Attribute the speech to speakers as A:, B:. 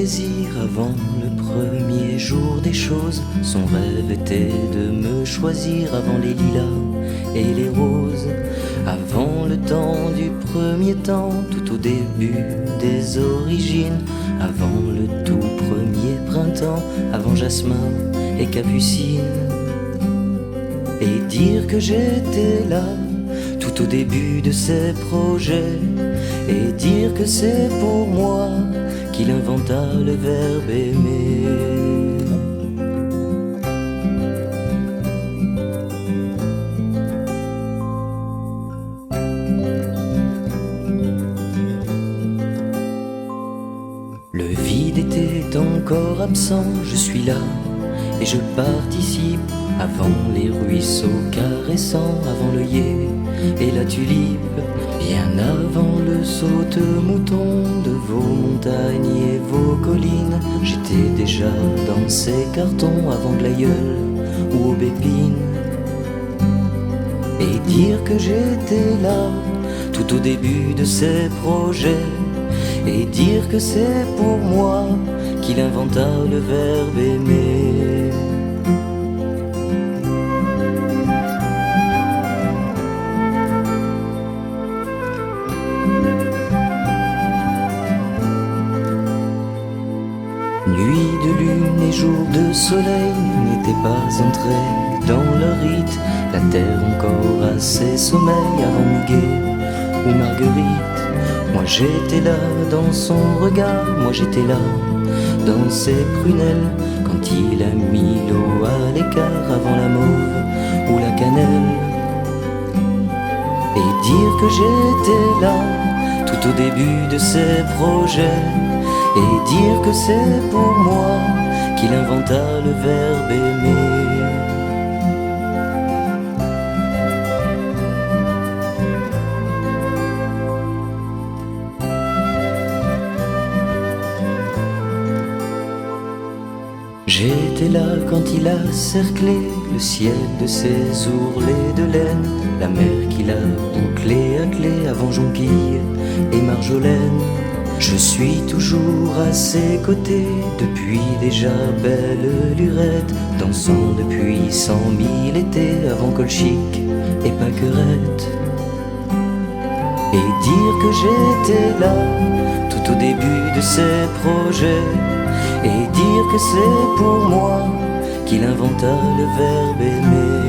A: désir avant le premier jour des choses. Son rêve était de me choisir avant les lilas et les roses, avant le temps du premier temps, tout au début des origines, avant le tout premier printemps, avant jasmin et capucine. Et dire que j'étais là tout au début de ses projets, et dire que c'est pour moi qu'il inventa le verbe aimer. Le vide était encore absent, je suis là et je participe. Avant les ruisseaux caressants, avant l'œillet et la tulipe, bien avant le saute-mouton de vos montagnes et vos collines, j'étais déjà dans ces cartons avant Glaïeul ou Aubépine. Et dire que j'étais là tout au début de ces projets, et dire que c'est pour moi qu'il inventa le verbe aimer. Nuit de lune et jour de soleil n'étaient pas entrés dans leur rite. La terre encore à ses sommeils avant Muguet ou Marguerite. Moi j'étais là dans son regard, moi j'étais là dans ses prunelles, quand il a mis l'eau à l'écart avant la mauve ou la cannelle. Et dire que j'étais là tout au début de ses projets, et dire que c'est pour moi qu'il inventa le verbe aimer. J'étais là quand il a cerclé le ciel de ses ourlets de laine, la mer qu'il a bouclée à clé avant Jonquille et Marjolaine. Je suis toujours à ses côtés depuis déjà belle lurette, dansant depuis 100 000 étés avant Colchic et Pâquerette. Et dire que j'étais là tout au début de ses projets, et dire que c'est pour moi qu'il inventa le verbe aimer.